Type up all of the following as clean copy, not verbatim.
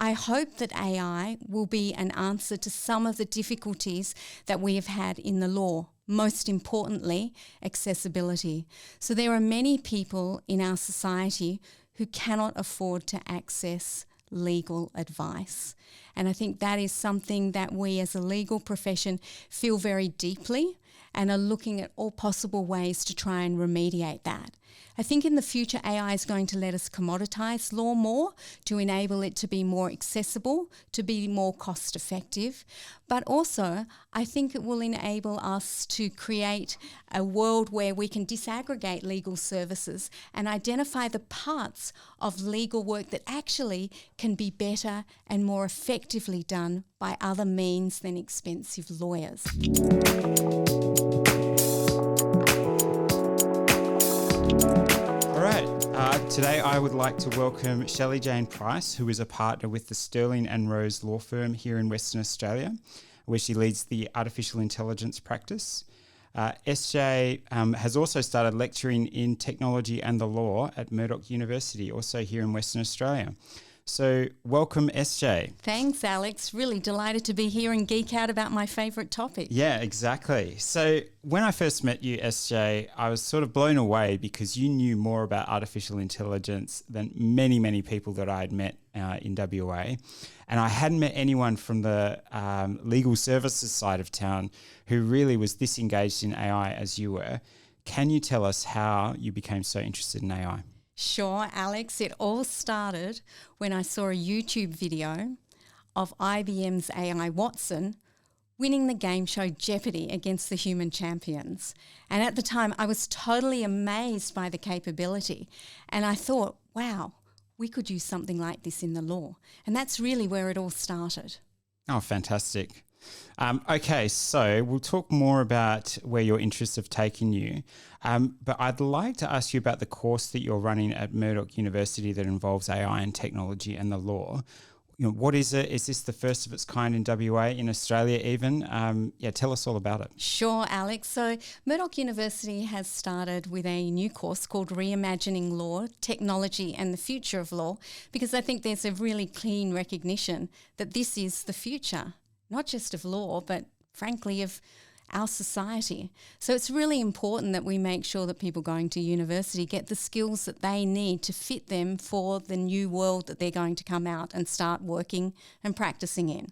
I hope that AI will be an answer to some of the difficulties that we have had in the law. Most importantly, accessibility. So there are many people in our society who cannot afford to access legal advice. And I think that is something that we as a legal profession feel very deeply and are looking at all possible ways to try and remediate that. I think in the future AI is going to let us commoditise law more to enable it to be more accessible, to be more cost effective. But also I think it will enable us to create a world where we can disaggregate legal services and identify the parts of legal work that actually can be better and more effectively done by other means than expensive lawyers. Today I would like to welcome Shelley Jane Price, who is a partner with the Sterling and Rose law firm here in Western Australia, where she leads the artificial intelligence practice. SJ has also started lecturing in technology and the law at Murdoch University, also here in Western Australia. So welcome, SJ. Thanks, Alex. Really delighted to be here and geek out about my favourite topic. Yeah, exactly. So when I first met you, SJ, I was sort of blown away because you knew more about artificial intelligence than many, many people that I had met in WA. And I hadn't met anyone from the legal services side of town who really was this engaged in AI as you were. Can you tell us how you became so interested in AI? Sure, Alex. It all started when I saw a YouTube video of IBM's AI Watson winning the game show Jeopardy against the human champions. And at the time, I was totally amazed by the capability. And I thought, wow, we could use something like this in the law. And that's really where it all started. Oh, fantastic. Okay, so we'll talk more about where your interests have taken you, but I'd like to ask you about the course that you're running at Murdoch University that involves AI and technology and the law. You know, what is it? Is this the first of its kind in WA, in Australia even? Tell us all about it. Sure, Alex. So Murdoch University has started with a new course called Reimagining Law, Technology and the Future of Law, because I think there's a really clean recognition that this is the future, not just of law, but frankly of our society. So it's really important that we make sure that people going to university get the skills that they need to fit them for the new world that they're going to come out and start working and practicing in.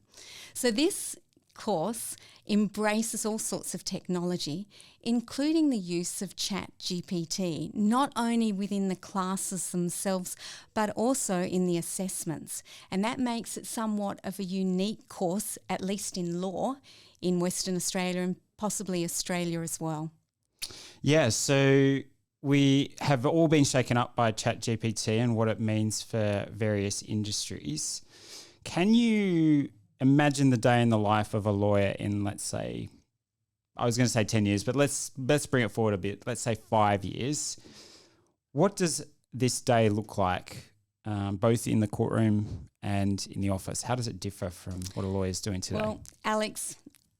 So this course embraces all sorts of technology, including the use of ChatGPT, not only within the classes themselves, but also in the assessments. And that makes it somewhat of a unique course, at least in law, in Western Australia and possibly Australia as well. Yeah, so we have all been shaken up by ChatGPT and what it means for various industries. Can you imagine the day in the life of a lawyer in, let's say, I was going to say 10 years, but let's bring it forward a bit. Let's say 5 years. What does this day look like, both in the courtroom and in the office? How does it differ from what a lawyer is doing today? Well, Alex,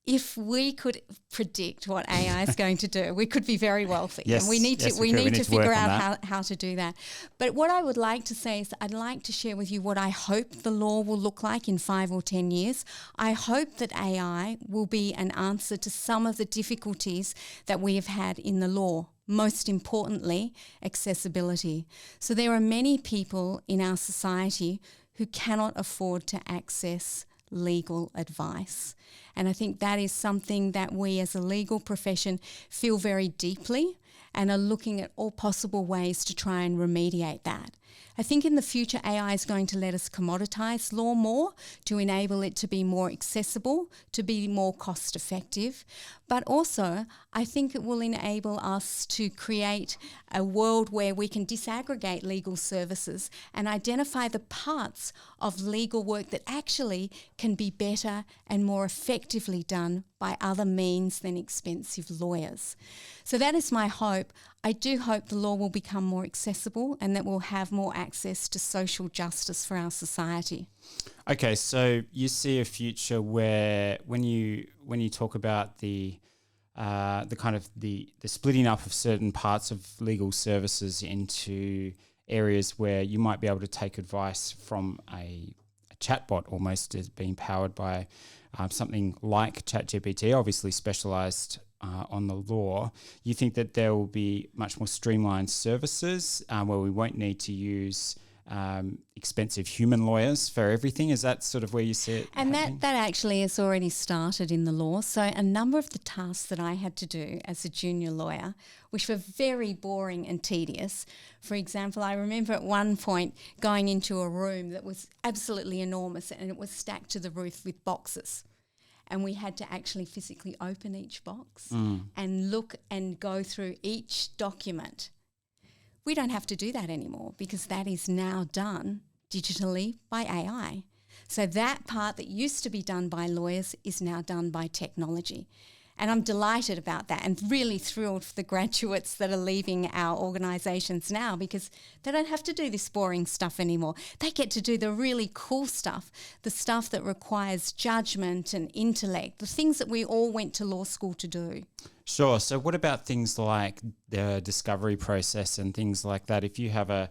if we could predict what AI is going to do, we could be very wealthy. Yes, and we need to figure out how to do that. But what I would like to say is I'd like to share with you what I hope the law will look like in 5 or 10 years. I hope that AI will be an answer to some of the difficulties that we have had in the law. Most importantly, accessibility. So there are many people in our society who cannot afford to access legal advice. And I think that is something that we as a legal profession feel very deeply and are looking at all possible ways to try and remediate that. I think in the future AI is going to let us commoditise law more to enable it to be more accessible, to be more cost effective. But also I think it will enable us to create a world where we can disaggregate legal services and identify the parts of legal work that actually can be better and more effectively done by other means than expensive lawyers. So that is my hope. I do hope the law will become more accessible and that we'll have more access to social justice for our society. Okay, so you see a future where when you talk about the kind of the splitting up of certain parts of legal services into areas where you might be able to take advice from a chatbot almost is being powered by something like ChatGPT, obviously specialised on the law, you think that there will be much more streamlined services where we won't need to use expensive human lawyers for everything? Is that sort of where you see it And happening? that actually has already started in the law. So a number of the tasks that I had to do as a junior lawyer, which were very boring and tedious. For example, I remember at one point going into a room that was absolutely enormous and it was stacked to the roof with boxes. And we had to actually physically open each box and look and go through each document. We don't have to do that anymore because that is now done digitally by AI. So that part that used to be done by lawyers is now done by technology. And I'm delighted about that and really thrilled for the graduates that are leaving our organisations now because they don't have to do this boring stuff anymore. They get to do the really cool stuff, the stuff that requires judgment and intellect, the things that we all went to law school to do. Sure. So what about things like the discovery process and things like that? If you have a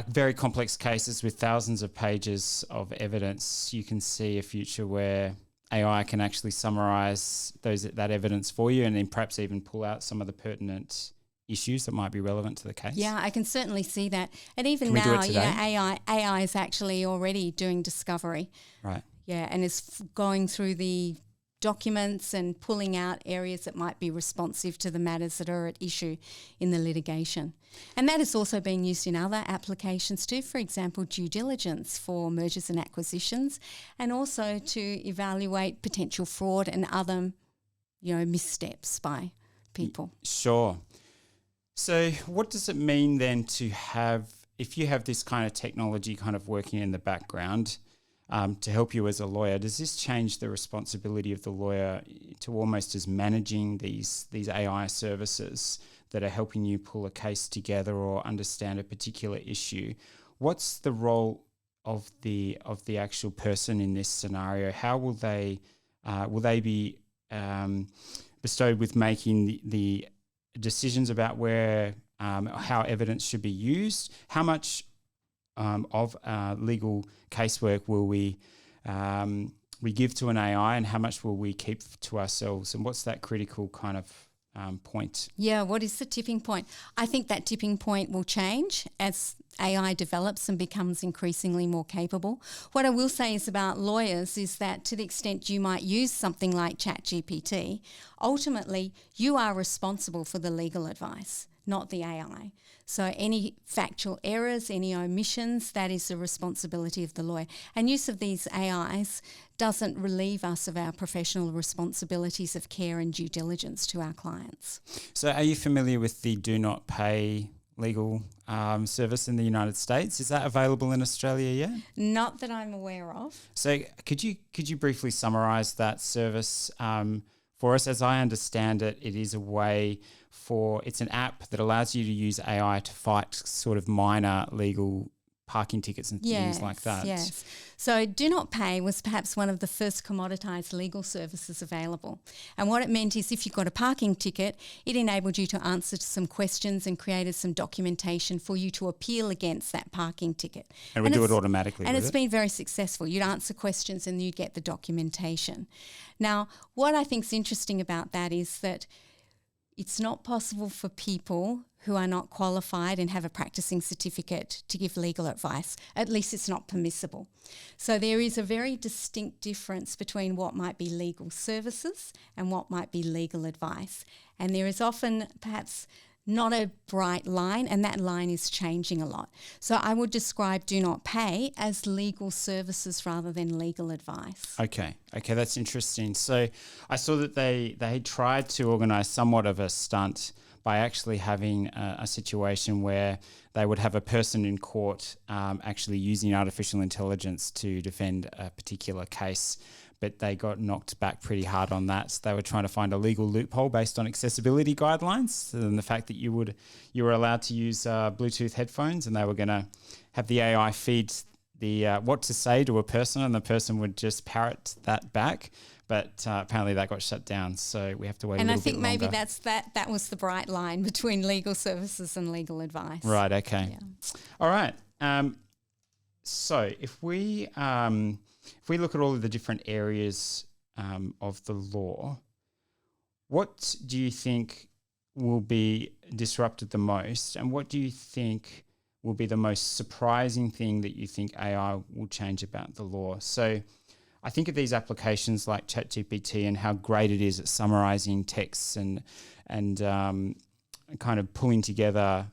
very complex cases with thousands of pages of evidence, you can see a future where AI can actually summarize that evidence for you and then perhaps even pull out some of the pertinent issues that might be relevant to the case. Yeah, I can certainly see that. And even Can we do now, it today? AI is actually already doing discovery. Right. Yeah, and is going through the documents and pulling out areas that might be responsive to the matters that are at issue in the litigation. And that is also being used in other applications too, for example, due diligence for mergers and acquisitions, and also to evaluate potential fraud and other, missteps by people. Sure. So what does it mean then to have, if you have this kind of technology kind of working in the background, to help you as a lawyer, does this change the responsibility of the lawyer to almost as managing these AI services that are helping you pull a case together or understand a particular issue? What's the role of the actual person in this scenario? How will they be bestowed with making the decisions about where how evidence should be used? How much of legal casework will we give to an AI, and how much will we keep to ourselves? And what's that critical kind of point? Yeah, what is the tipping point? I think that tipping point will change as AI develops and becomes increasingly more capable. What I will say is about lawyers is that to the extent you might use something like ChatGPT, ultimately you are responsible for the legal advice, not the AI. So any factual errors, any omissions, that is the responsibility of the lawyer. And use of these AIs doesn't relieve us of our professional responsibilities of care and due diligence to our clients. So are you familiar with the Do Not Pay legal service in the United States? Is that available in Australia yet? Not that I'm aware of. So could you briefly summarise that service for us? As I understand it, it is a way it's an app that allows you to use AI to fight sort of minor legal parking tickets and things like that. Yes. So Do Not Pay was perhaps one of the first commoditised legal services available. And what it meant is if you got a parking ticket, it enabled you to answer some questions and created some documentation for you to appeal against that parking ticket. And we do it automatically. And it's been very successful. You'd answer questions and you'd get the documentation. Now, what I think is interesting about that is that it's not possible for people who are not qualified and have a practicing certificate to give legal advice. At least it's not permissible. So there is a very distinct difference between what might be legal services and what might be legal advice. And there is often perhaps not a bright line, and that line is changing a lot. So I would describe Do Not Pay as legal services rather than legal advice. Okay, that's interesting. So I saw that they tried to organise somewhat of a stunt by actually having a situation where they would have a person in court actually using artificial intelligence to defend a particular case, but they got knocked back pretty hard on that. So they were trying to find a legal loophole based on accessibility guidelines and the fact that you were allowed to use Bluetooth headphones, and they were going to have the AI feed the what to say to a person, and the person would just parrot that back. But apparently that got shut down, so we have to wait a little bit longer. And I think maybe that was the bright line between legal services and legal advice. Right, okay. Yeah. All right. So if we look at all of the different areas of the law, what do you think will be disrupted the most, and what do you think will be the most surprising thing that you think AI will change about the law? So I think of these applications like ChatGPT and how great it is at summarizing texts and kind of pulling together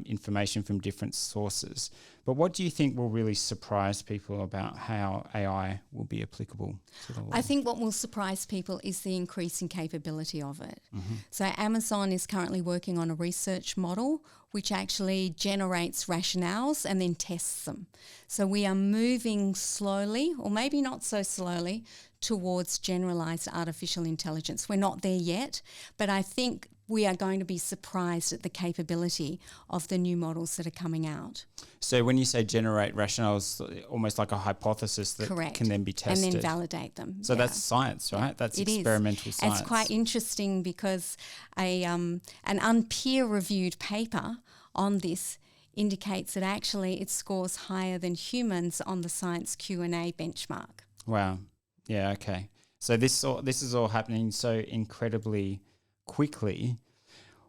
information from different sources. But what do you think will really surprise people about how AI will be applicable to the law? I think what will surprise people is the increasing capability of it. Mm-hmm. So Amazon is currently working on a research model which actually generates rationales and then tests them. So we are moving slowly, or maybe not so slowly, towards generalized artificial intelligence. We're not there yet, but I think we are going to be surprised at the capability of the new models that are coming out. So when you say generate rationales, almost like a hypothesis that Correct. Can then be tested. And then validate them. So that's science, right? That's experimental science. It's quite interesting because an unpeer-reviewed paper on this indicates that actually it scores higher than humans on the Science Q&A benchmark. Wow. Yeah, okay. So this is all happening so incredibly quickly.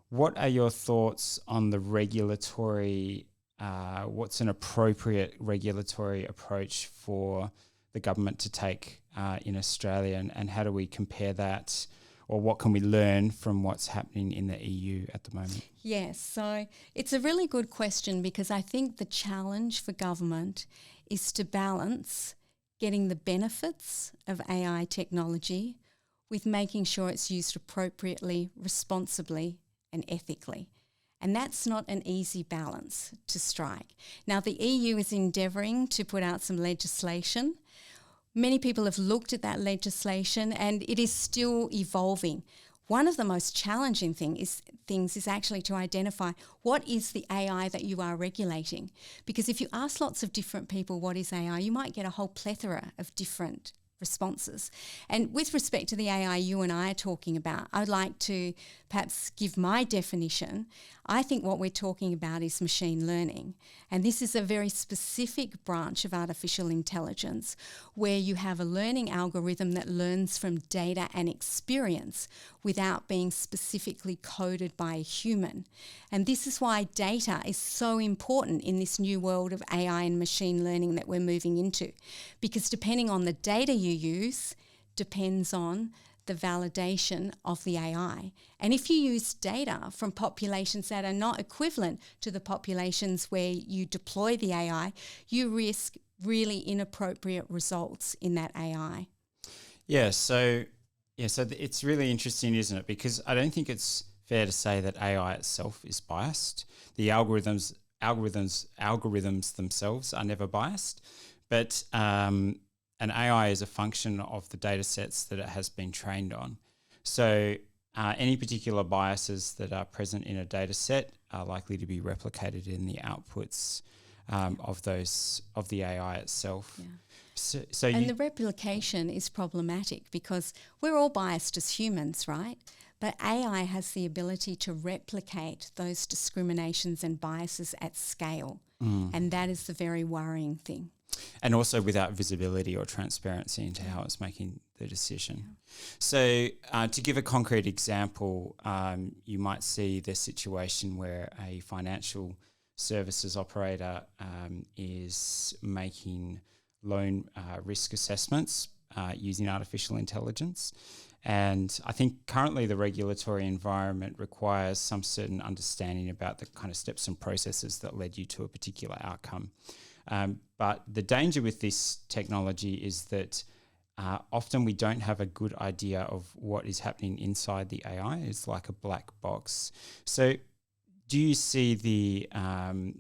What are your thoughts on the regulatory, what's an appropriate regulatory approach for the government to take in Australia, and how do we compare that, or what can we learn from what's happening in the EU at the moment? Yes, so it's a really good question, because I think the challenge for government is to balance getting the benefits of AI technology with making sure it's used appropriately, responsibly and ethically. And that's not an easy balance to strike. Now, the EU is endeavouring to put out some legislation. Many people have looked at that legislation and it is still evolving. One of the most challenging things is actually to identify what is the AI that you are regulating. Because if you ask lots of different people what is AI, you might get a whole plethora of different responses. And with respect to the AI you and I are talking about, I'd like to perhaps give my definition. I think what we're talking about is machine learning. And this is a very specific branch of artificial intelligence where you have a learning algorithm that learns from data and experience without being specifically coded by a human. And this is why data is so important in this new world of AI and machine learning that we're moving into. Because depending on the data you use, depends on the validation of the AI. And if you use data from populations that are not equivalent to the populations where you deploy the AI, you risk really inappropriate results in that AI. So it's really interesting, isn't it? Because I don't think it's fair to say that AI itself is biased. The algorithms themselves are never biased, but an AI is a function of the data sets that it has been trained on. So any particular biases that are present in a data set are likely to be replicated in the outputs of the AI itself. Yeah. The replication is problematic because we're all biased as humans, right? But AI has the ability to replicate those discriminations and biases at scale. And that is the very worrying thing. And also without visibility or transparency into how it's making the decision. Yeah. So to give a concrete example, you might see the situation where a financial services operator is making loan risk assessments using artificial intelligence. And I think currently the regulatory environment requires some certain understanding about the kind of steps and processes that led you to a particular outcome. But the danger with this technology is that often we don't have a good idea of what is happening inside the AI. It's like a black box. So do you see the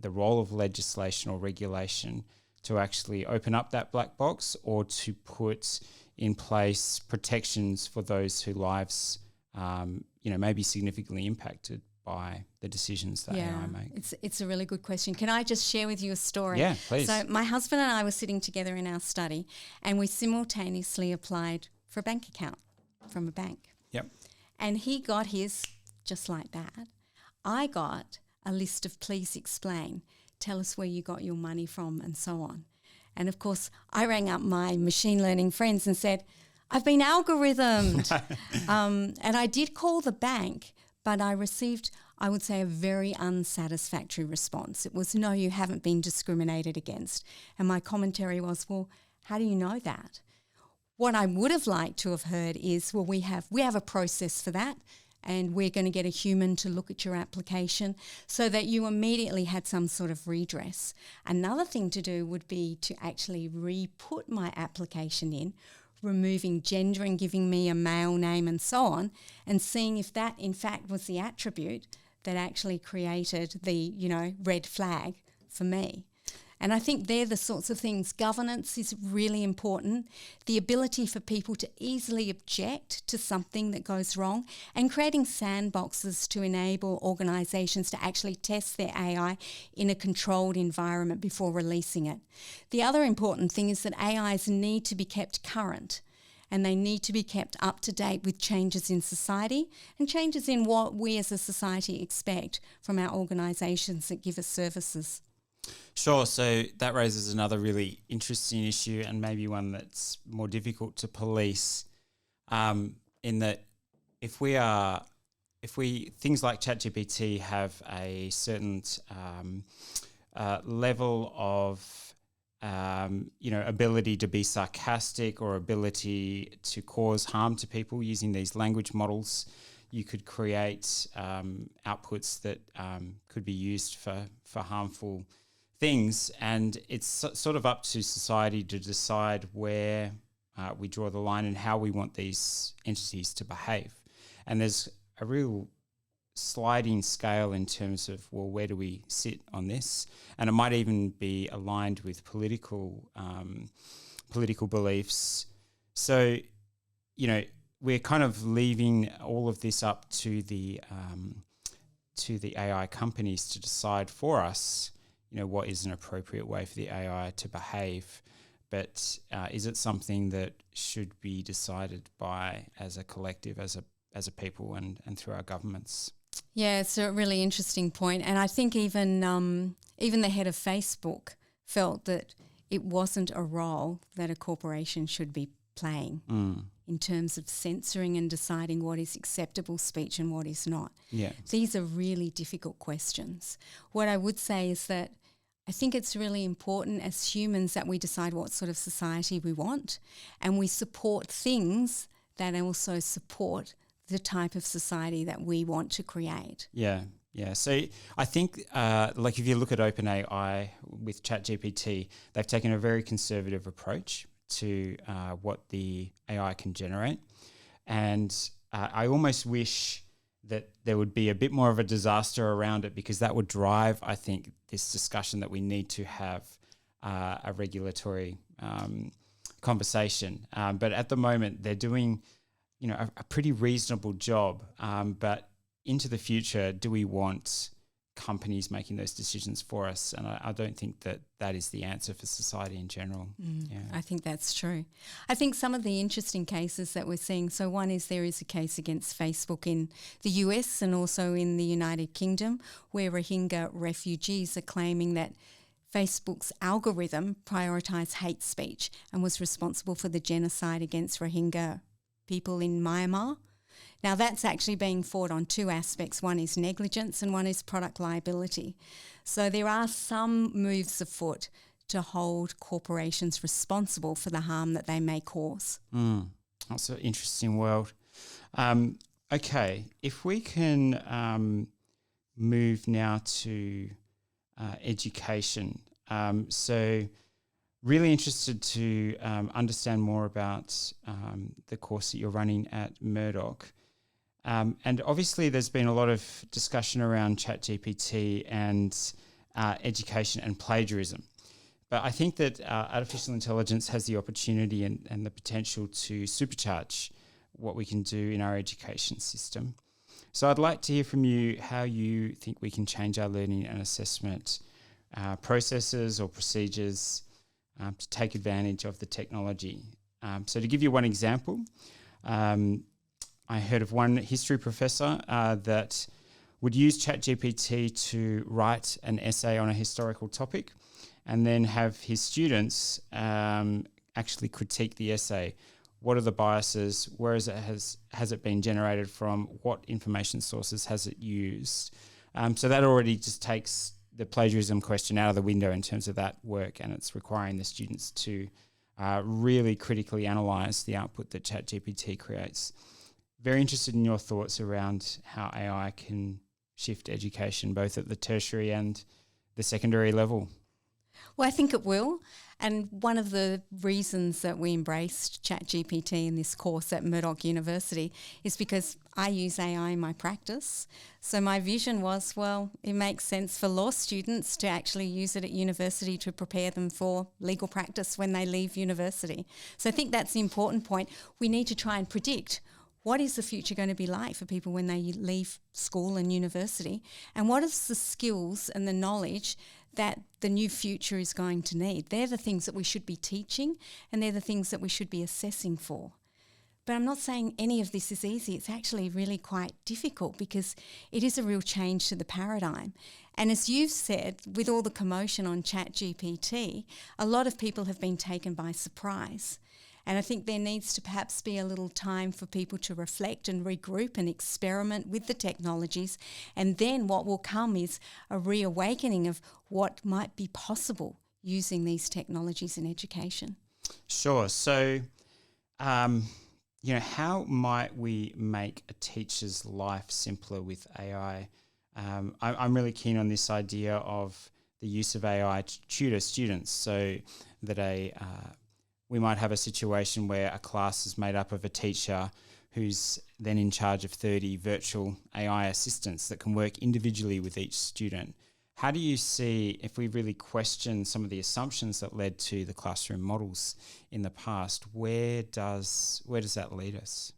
role of legislation or regulation to actually open up that black box, or to put in place protections for those whose lives may be significantly impacted by the decisions that AI make? It's a really good question. Can I just share with you a story? Yeah, please. So my husband and I were sitting together in our study and we simultaneously applied for a bank account from a bank. Yep. And he got his just like that. I got a list of please explain, tell us where you got your money from and so on. And of course, I rang up my machine learning friends and said, I've been algorithmed. And I did call the bank, but I received, I would say, a very unsatisfactory response. It was, no, you haven't been discriminated against. And my commentary was, well, how do you know that? What I would have liked to have heard is, well, we have a process for that, and we're going to get a human to look at your application so that you immediately had some sort of redress. Another thing to do would be to actually re-put my application in, removing gender and giving me a male name and so on, and seeing if that in fact was the attribute that actually created the, red flag for me. And I think they're the sorts of things. Governance is really important. The ability for people to easily object to something that goes wrong, and creating sandboxes to enable organisations to actually test their AI in a controlled environment before releasing it. The other important thing is that AIs need to be kept current, and they need to be kept up to date with changes in society and changes in what we as a society expect from our organisations that give us services. Sure. So that raises another really interesting issue, and maybe one that's more difficult to police, in that if things like ChatGPT have a certain level of ability to be sarcastic or ability to cause harm to people using these language models, you could create outputs that could be used for harmful things, and it's sort of up to society to decide where we draw the line and how we want these entities to behave. And there's a real sliding scale in terms of, well, where do we sit on this? And it might even be aligned with political beliefs. So, we're kind of leaving all of this up to the AI companies to decide for us, what is an appropriate way for the AI to behave. But is it something that should be decided by as a collective, as a people, and through our governments? Yeah, it's a really interesting point. And I think even the head of Facebook felt that it wasn't a role that a corporation should be playing in terms of censoring and deciding what is acceptable speech and what is not. Yeah. These are really difficult questions. What I would say is that I think it's really important as humans that we decide what sort of society we want, and we support things that also support the type of society that we want to create. Yeah. So I think if you look at OpenAI with ChatGPT, they've taken a very conservative approach to what the AI can generate. And I almost wish that there would be a bit more of a disaster around it, because that would drive, I think, this discussion that we need to have a regulatory conversation. But at the moment, they're doing, a pretty reasonable job. But into the future, do we want companies making those decisions for us? And I don't think that is the answer for society in general. I think that's true. I think some of the interesting cases that we're seeing, so one is there is a case against Facebook in the US and also in the United Kingdom, where Rohingya refugees are claiming that Facebook's algorithm prioritised hate speech and was responsible for the genocide against Rohingya people in Myanmar. Now, that's actually being fought on two aspects. One is negligence and one is product liability. So there are some moves afoot to hold corporations responsible for the harm that they may cause. That's an interesting world. Okay, if we can move now to education. So really interested to understand more about the course that you're running at Murdoch. And obviously there's been a lot of discussion around ChatGPT and education and plagiarism. But I think that artificial intelligence has the opportunity and the potential to supercharge what we can do in our education system. So I'd like to hear from you how you think we can change our learning and assessment processes or procedures to take advantage of the technology. So to give you one example, I heard of one history professor that would use ChatGPT to write an essay on a historical topic, and then have his students actually critique the essay. What are the biases? Where is it has it been generated from? What information sources has it used? So that already just takes the plagiarism question out of the window in terms of that work, and it's requiring the students to really critically analyse the output that ChatGPT creates. Very interested in your thoughts around how AI can shift education, both at the tertiary and the secondary level. Well, I think it will. And one of the reasons that we embraced ChatGPT in this course at Murdoch University is because I use AI in my practice. So my vision was, well, it makes sense for law students to actually use it at university to prepare them for legal practice when they leave university. So I think that's the important point. We need to try and predict what is the future going to be like for people when they leave school and university, and what is the skills and the knowledge that the new future is going to need. They're the things that we should be teaching, and they're the things that we should be assessing for. But I'm not saying any of this is easy. It's actually really quite difficult because it is a real change to the paradigm. And as you've said, with all the commotion on ChatGPT, a lot of people have been taken by surprise. And I think there needs to perhaps be a little time for people to reflect and regroup and experiment with the technologies. And then what will come is a reawakening of what might be possible using these technologies in education. Sure. So, how might we make a teacher's life simpler with AI? I'm really keen on this idea of the use of AI to tutor students, so that we might have a situation where a class is made up of a teacher who's then in charge of 30 virtual AI assistants that can work individually with each student. How do you see, if we really question some of the assumptions that led to the classroom models in the past, where does that lead us?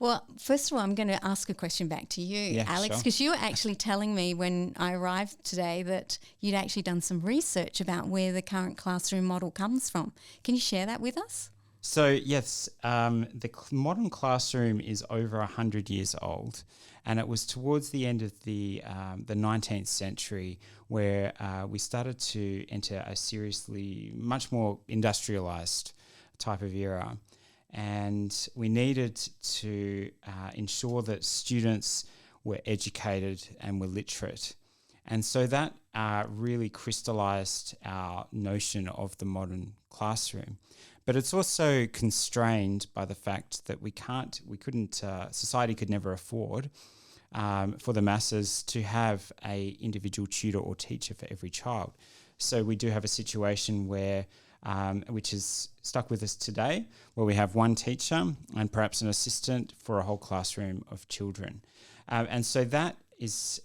Well, first of all, I'm going to ask a question back to you, Alex, because you were actually telling me when I arrived today that you'd actually done some research about where the current classroom model comes from. Can you share that with us? So, yes, the modern classroom is over 100 years old, and it was towards the end of the 19th century where we started to enter a seriously much more industrialised type of era. And we needed to ensure that students were educated and were literate. And so that really crystallised our notion of the modern classroom. But it's also constrained by the fact that society could never afford for the masses to have an individual tutor or teacher for every child. So we do have a situation where which is stuck with us today, where we have one teacher and perhaps an assistant for a whole classroom of children. And so that is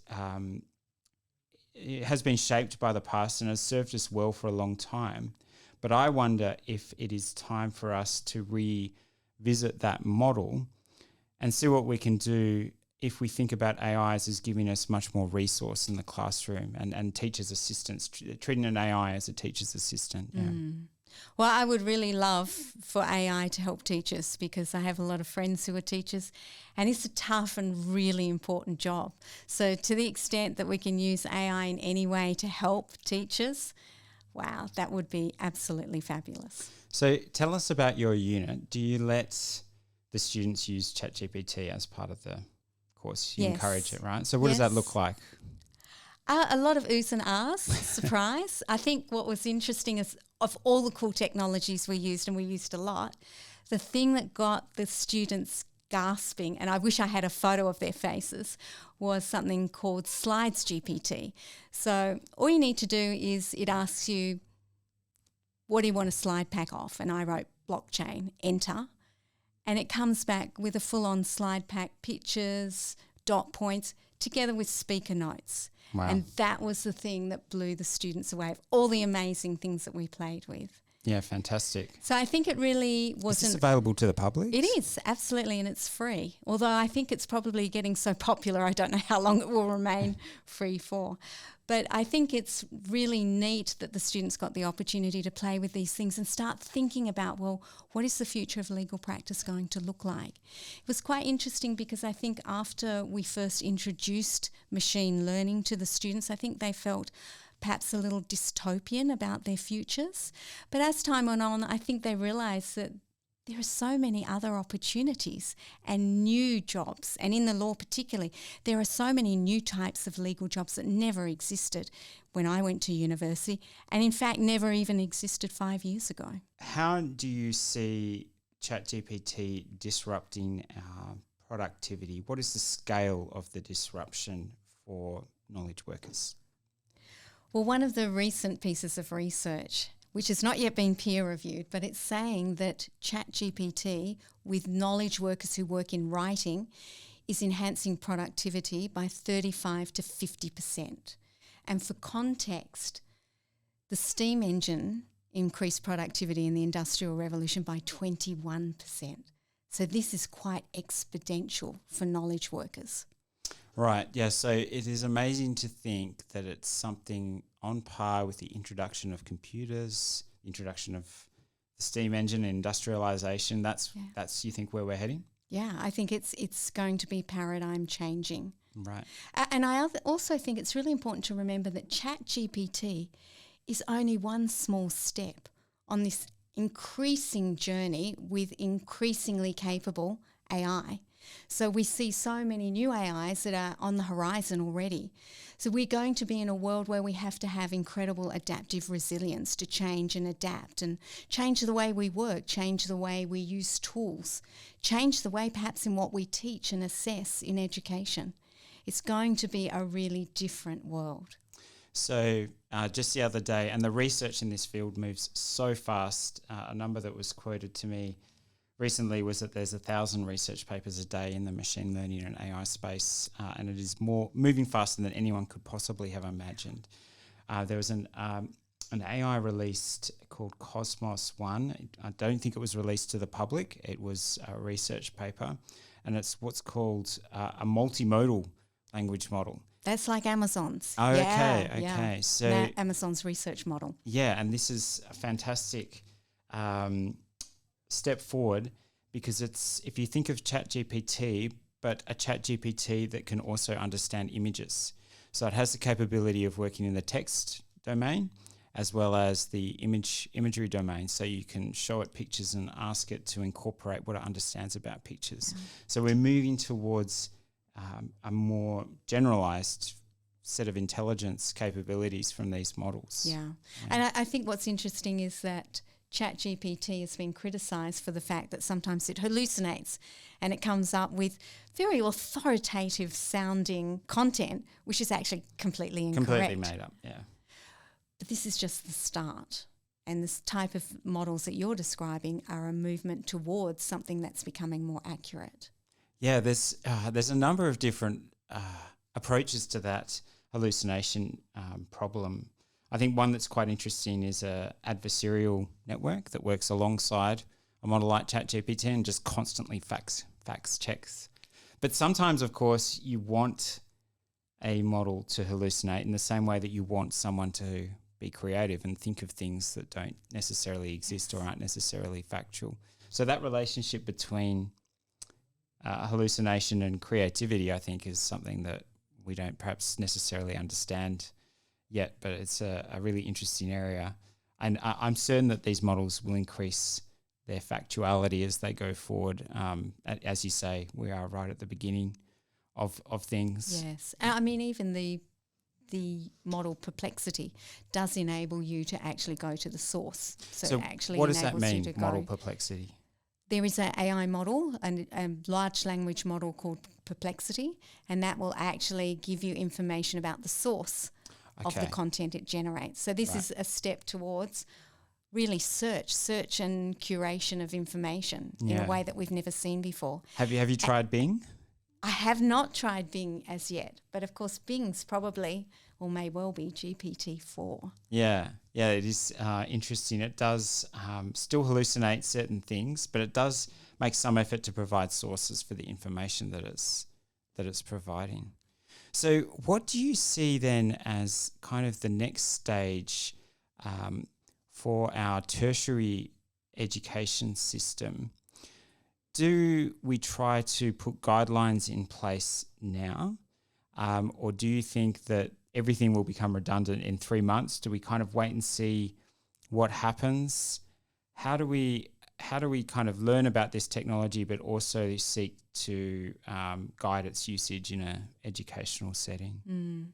it has been shaped by the past and has served us well for a long time. But I wonder if it is time for us to revisit that model and see what we can do if we think about AI as giving us much more resource in the classroom and teachers' assistants, treating an AI as a teacher's assistant. Yeah. Well, I would really love for AI to help teachers because I have a lot of friends who are teachers and it's a tough and really important job. So to the extent that we can use AI in any way to help teachers, wow, that would be absolutely fabulous. So tell us about your unit. Do you let the students use ChatGPT as part of the course? You encourage it, right? So what does that look like? A lot of oohs and ahs, surprise. I think what was interesting is of all the cool technologies we used, and we used a lot, the thing that got the students gasping, and I wish I had a photo of their faces, was something called Slides GPT. So all you need to do is it asks you, what do you want a slide pack of? And I wrote blockchain, enter. And it comes back with a full-on slide pack, pictures, dot points, together with speaker notes. Wow. And that was the thing that blew the students away of all the amazing things that we played with. Yeah, fantastic. So I think it really wasn't... Is this available to the public? It is, absolutely, and it's free. Although I think it's probably getting so popular, I don't know how long it will remain free for. But I think it's really neat that the students got the opportunity to play with these things and start thinking about, well, what is the future of legal practice going to look like? It was quite interesting because I think after we first introduced machine learning to the students, I think they felt perhaps a little dystopian about their futures. But as time went on, I think they realised that there are so many other opportunities and new jobs, and in the law particularly, there are so many new types of legal jobs that never existed when I went to university, and in fact never even existed 5 years ago. How do you see ChatGPT disrupting our productivity? What is the scale of the disruption for knowledge workers? Well, one of the recent pieces of research, which has not yet been peer reviewed, but it's saying that ChatGPT with knowledge workers who work in writing is enhancing productivity by 35 to 50%. And for context, the steam engine increased productivity in the Industrial Revolution by 21%. So this is quite exponential for knowledge workers. Right, yeah, so it is amazing to think that it's something on par with the introduction of computers, the introduction of the steam engine, industrialization. That's you think where we're heading? Yeah, I think it's going to be paradigm changing. Right. And I also think it's really important to remember that ChatGPT is only one small step on this increasing journey with increasingly capable AI. So we see so many new AIs that are on the horizon already. So we're going to be in a world where we have to have incredible adaptive resilience to change and adapt and change the way we work, change the way we use tools, change the way perhaps in what we teach and assess in education. It's going to be a really different world. So just the other day, and the research in this field moves so fast, a number that was quoted to me recently was that there's 1,000 research papers a day in the machine learning and AI space, and it is moving faster than anyone could possibly have imagined. There was an AI released called Cosmos 1. I don't think it was released to the public. It was a research paper, and it's what's called a multimodal language model. That's like Amazon's. Oh, yeah, okay. Yeah. So Amazon's research model. Yeah, and this is a fantastic step forward, because it's, if you think of ChatGPT, but a ChatGPT that can also understand images. So it has the capability of working in the text domain as well as the imagery domain. So you can show it pictures and ask it to incorporate what it understands about pictures. Yeah. So we're moving towards a more generalized set of intelligence capabilities from these models. Yeah. And I think what's interesting is that ChatGPT has been criticised for the fact that sometimes it hallucinates and it comes up with very authoritative sounding content, which is actually completely incorrect. Completely made up, yeah. But this is just the start. And this type of models that you're describing are a movement towards something that's becoming more accurate. Yeah, there's a number of different approaches to that hallucination problem. I think one that's quite interesting is a adversarial network that works alongside a model like ChatGPT and just constantly fact checks. But sometimes, of course, you want a model to hallucinate in the same way that you want someone to be creative and think of things that don't necessarily exist or aren't necessarily factual. So that relationship between hallucination and creativity, I think, is something that we don't perhaps necessarily understand yet, but it's a really interesting area. And I'm certain that these models will increase their factuality as they go forward. As you say, we are right at the beginning of things. Yes. I mean, even the model Perplexity does enable you to actually go to the source. So it actually what does that enables mean, you to model go. Perplexity? There is an AI model, a large language model called Perplexity, and that will actually give you information about the source of the content it generates. So this is a step towards really search and curation of information in a way that we've never seen before. Have you tried Bing? I have not tried Bing as yet, but of course Bing's probably, or may well be, GPT-4. Yeah, it is interesting. It does still hallucinate certain things, but it does make some effort to provide sources for the information that it's providing. So what do you see then as kind of the next stage for our tertiary education system? Do we try to put guidelines in place now, or do you think that everything will become redundant in 3 months? Do we kind of wait and see what happens? How do we kind of learn about this technology but also seek to guide its usage in an educational setting?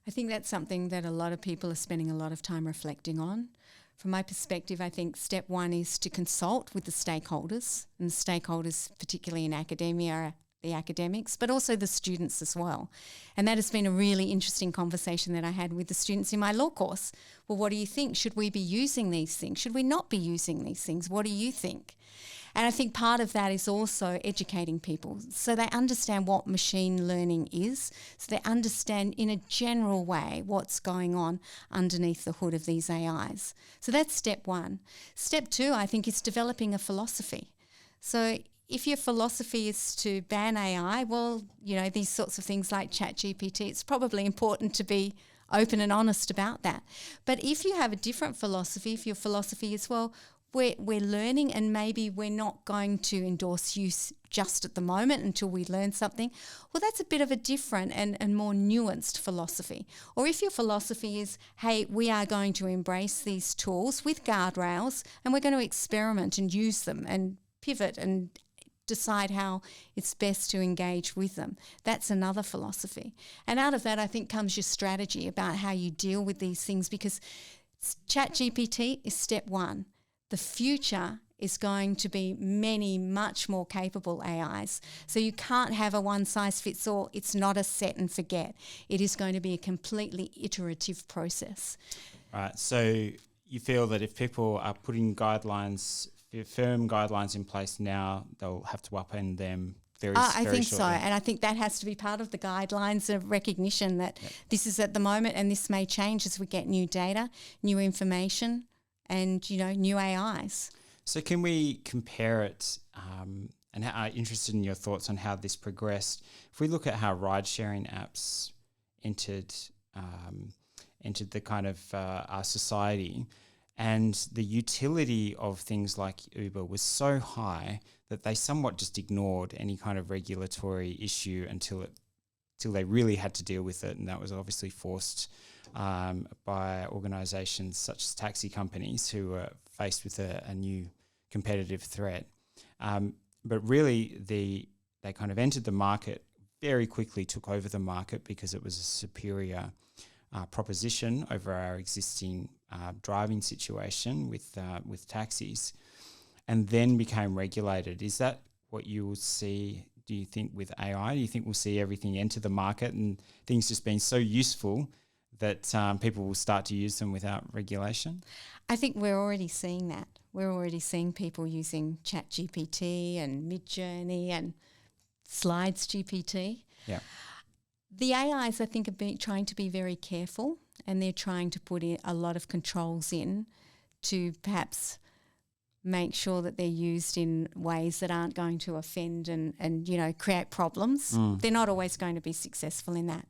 I think that's something that a lot of people are spending a lot of time reflecting on. From my perspective, I think step one is to consult with the stakeholders, and the stakeholders, particularly in academia, are the academics, but also the students as well. And that has been a really interesting conversation that I had with the students in my law course. Well, what do you think? Should we be using these things? Should we not be using these things? What do you think? And I think part of that is also educating people so they understand what machine learning is, so they understand in a general way what's going on underneath the hood of these AIs. So that's step one. Step two, I think, is developing a philosophy. So if your philosophy is to ban AI, well, these sorts of things like ChatGPT, it's probably important to be open and honest about that. But if you have a different philosophy, if your philosophy is, well, we're learning and maybe we're not going to endorse use just at the moment until we learn something, well, that's a bit of a different and more nuanced philosophy. Or if your philosophy is, hey, we are going to embrace these tools with guardrails and we're going to experiment and use them and pivot and decide how it's best to engage with them. That's another philosophy. And out of that, I think, comes your strategy about how you deal with these things, because ChatGPT is step one. The future is going to be many much more capable AIs. So you can't have a one-size-fits-all. It's not a set and forget. It is going to be a completely iterative process. Right. So you feel that if people are putting guidelines, firm guidelines in place now, they'll have to upend them very I think shortly. so. And I think that has to be part of the guidelines of recognition that this is at the moment and this may change as we get new data, new information, and new AIs. So can we compare it, and I'm interested in your thoughts on how this progressed. If we look at how ride-sharing apps entered the kind of our society, and the utility of things like Uber was so high that they somewhat just ignored any kind of regulatory issue until they really had to deal with it, and that was obviously forced by organisations such as taxi companies who were faced with a new competitive threat. But really, they kind of entered the market, very quickly took over the market because it was a superior proposition over our existing driving situation with taxis, and then became regulated. Is that what you will see, do you think, with AI? Do you think we'll see everything enter the market and things just being so useful that people will start to use them without regulation? I think we're already seeing that. We're already seeing people using ChatGPT and Midjourney and Slides GPT. Yeah. The AIs, I think, are trying to be very careful, and they're trying to put in a lot of controls in to perhaps make sure that they're used in ways that aren't going to offend and create problems. They're not always going to be successful in that.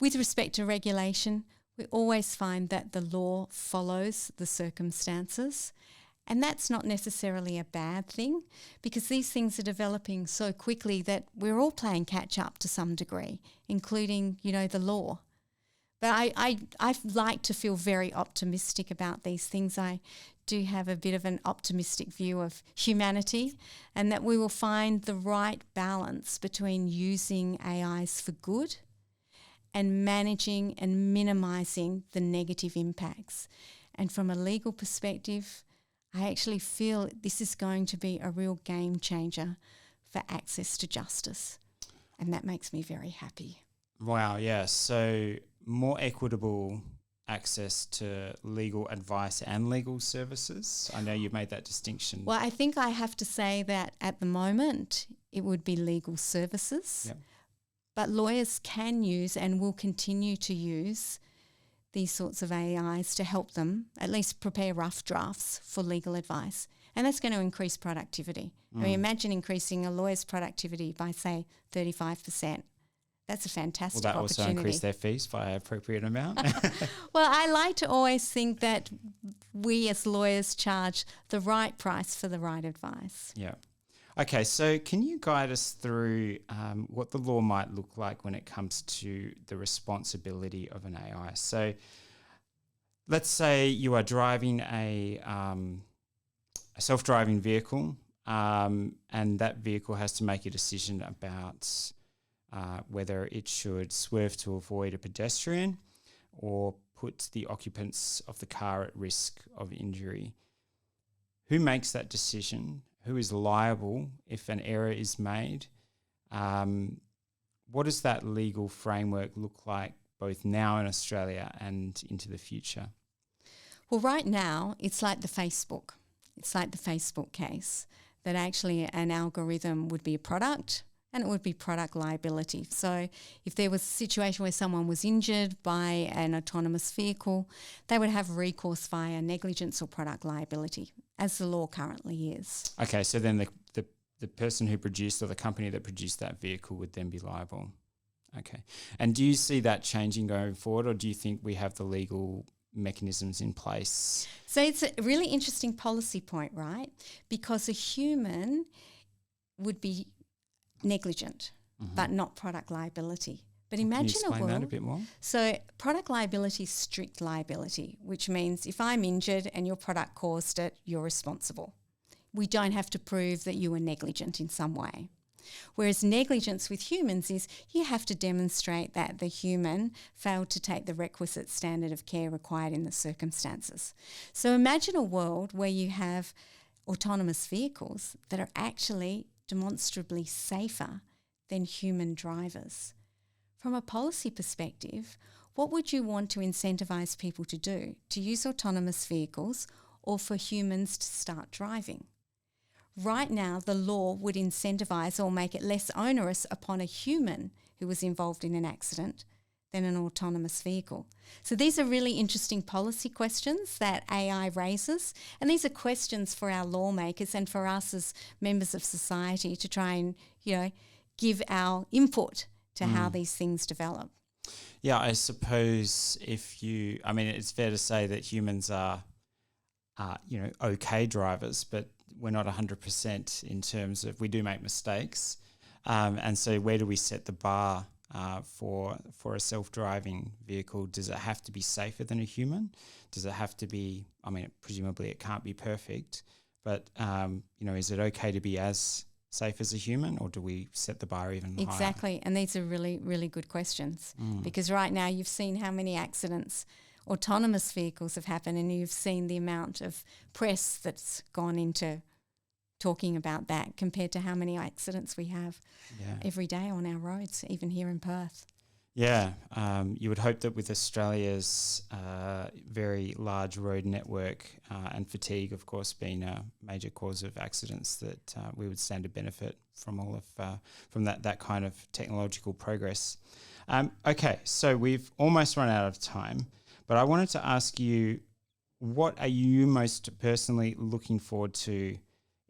With respect to regulation, we always find that the law follows the circumstances, and that's not necessarily a bad thing, because these things are developing so quickly that we're all playing catch up to some degree, including, the law. But I like to feel very optimistic about these things. I do have a bit of an optimistic view of humanity, and that we will find the right balance between using AIs for good and managing and minimising the negative impacts. And from a legal perspective, I actually feel this is going to be a real game changer for access to justice, and that makes me very happy. Wow, yeah. So more equitable access to legal advice and legal services. I know you made that distinction. Well, I think I have to say that at the moment it would be legal services. Yep. But lawyers can use and will continue to use these sorts of AIs to help them at least prepare rough drafts for legal advice. And that's going to increase productivity. I mean, imagine increasing a lawyer's productivity by, say, 35%. That's a fantastic opportunity. Will that also increase their fees by an appropriate amount? Well, I like to always think that we as lawyers charge the right price for the right advice. Yeah. Okay, so can you guide us through what the law might look like when it comes to the responsibility of an AI? So let's say you are driving a self-driving vehicle, and that vehicle has to make a decision about whether it should swerve to avoid a pedestrian or put the occupants of the car at risk of injury. Who makes that decision? Who is liable if an error is made? What does that legal framework look like both now in Australia and into the future? Well, right now, it's like the Facebook. It's like the Facebook case, that actually an algorithm would be a product and it would be product liability. So if there was a situation where someone was injured by an autonomous vehicle, they would have recourse via negligence or product liability, as the law currently is. Okay, so then the person who produced, or the company that produced that vehicle, would then be liable. Okay. And do you see that changing going forward, or do you think we have the legal mechanisms in place? So it's a really interesting policy point, right? Because a human would be negligent, but not product liability. But imagine Can you explain a world. that a bit more? So product liability is strict liability, which means if I'm injured and your product caused it, you're responsible. We don't have to prove that you were negligent in some way. Whereas negligence with humans is you have to demonstrate that the human failed to take the requisite standard of care required in the circumstances. So imagine a world where you have autonomous vehicles that are actually demonstrably safer than human drivers. From a policy perspective, what would you want to incentivise people to do? To use autonomous vehicles or for humans to start driving? Right now, the law would incentivise or make it less onerous upon a human who was involved in an accident than an autonomous vehicle. So these are really interesting policy questions that AI raises, and these are questions for our lawmakers and for us as members of society to try and, give our input to how these things develop. Yeah, I suppose it's fair to say that humans are, okay drivers, but we're not 100% in terms of, we do make mistakes. And so where do we set the bar for a self-driving vehicle? Does it have to be safer than a human? Does it have to be, presumably it can't be perfect, but, is it okay to be as safe as a human, or do we set the bar even higher? Exactly. And these are really, really good questions because right now you've seen how many accidents autonomous vehicles have happened, and you've seen the amount of press that's gone into talking about that compared to how many accidents we have every day on our roads, even here in Perth. Yeah, you would hope that with Australia's very large road network and fatigue, of course, being a major cause of accidents, that we would stand to benefit from all of from that kind of technological progress. Okay, so we've almost run out of time, but I wanted to ask you, what are you most personally looking forward to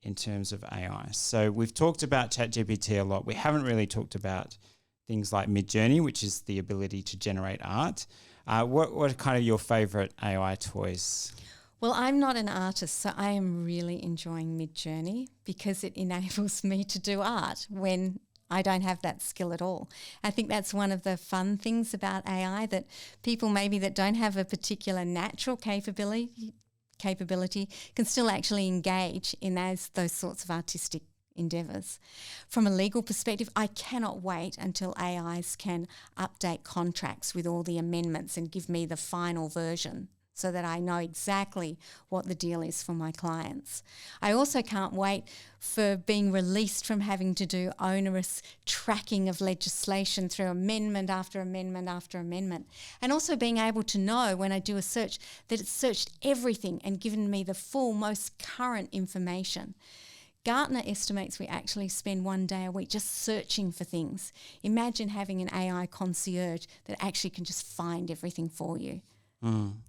in terms of AI? So we've talked about ChatGPT a lot. We haven't really talked about things like Midjourney, which is the ability to generate art. What are kind of your favourite AI toys? Well, I'm not an artist, so I am really enjoying Midjourney because it enables me to do art when I don't have that skill at all. I think that's one of the fun things about AI, that people maybe that don't have a particular natural capability can still actually engage in those sorts of artistic endeavours. From a legal perspective, I cannot wait until AIs can update contracts with all the amendments and give me the final version so that I know exactly what the deal is for my clients. I also can't wait for being released from having to do onerous tracking of legislation through amendment after amendment after amendment, and also being able to know when I do a search that it's searched everything and given me the full, most current information. Gartner estimates we actually spend 1 day a week just searching for things. Imagine having an AI concierge that actually can just find everything for you.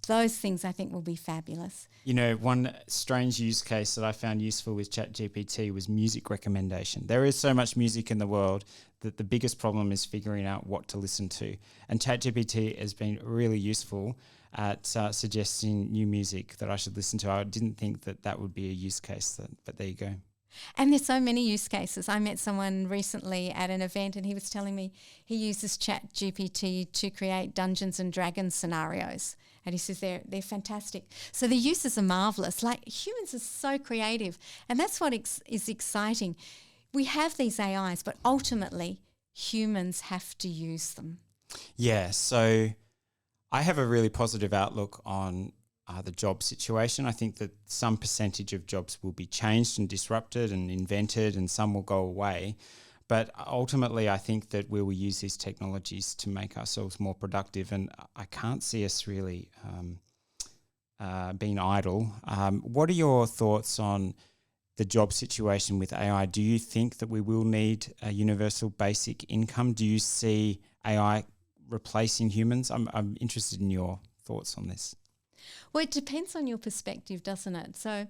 Those things I think will be fabulous. One strange use case that I found useful with ChatGPT was music recommendation. There is so much music in the world that the biggest problem is figuring out what to listen to. And ChatGPT has been really useful at suggesting new music that I should listen to. I didn't think that would be a use case, but there you go. And there's so many use cases. I met someone recently at an event and he was telling me he uses ChatGPT to create Dungeons and Dragons scenarios. And he says they're fantastic. So the uses are marvellous. Like, humans are so creative. And that's what is exciting. We have these AIs, but ultimately humans have to use them. Yeah, so I have a really positive outlook on the job situation. I think that some percentage of jobs will be changed and disrupted and invented, and some will go away. But ultimately, I think that we will use these technologies to make ourselves more productive, and I can't see us really being idle. What are your thoughts on the job situation with AI? Do you think that we will need a universal basic income? Do you see AI replacing humans? I'm interested in your thoughts on this. Well, it depends on your perspective, doesn't it? So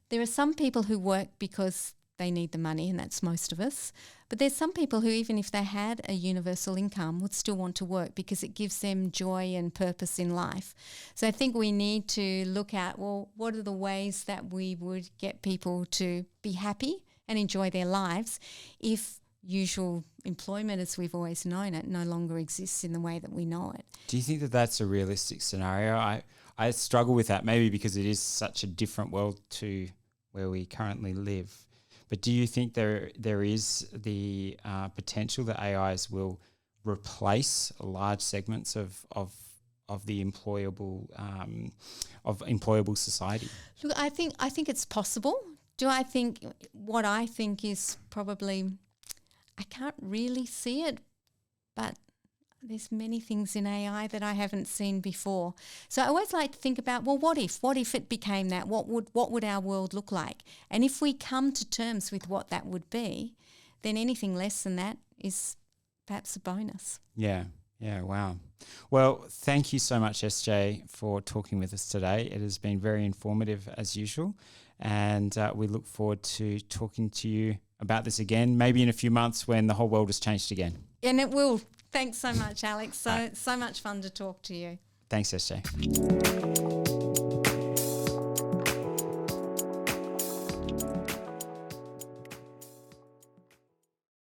there are some people who work because they need the money, and that's most of us. But there's some people who, even if they had a universal income, would still want to work because it gives them joy and purpose in life. So I think we need to look at, well, what are the ways that we would get people to be happy and enjoy their lives if usual employment as we've always known it no longer exists in the way that we know it. Do you think that that's a realistic scenario? I struggle with that, maybe because it is such a different world to where we currently live. But do you think there is the potential that AIs will replace large segments of the employable society? Look, I think it's possible. Do I think what I think is probably, I can't really see it, but there's many things in AI that I haven't seen before. So I always like to think about, well, what if it became that? What would our world look like? And if we come to terms with what that would be, then anything less than that is perhaps a bonus. Yeah, wow. Well, thank you so much, SJ, for talking with us today. It has been very informative as usual, and we look forward to talking to you about this again, maybe in a few months when the whole world has changed again. And it will. Thanks so much, Alex. So much fun to talk to you. Thanks, SJ.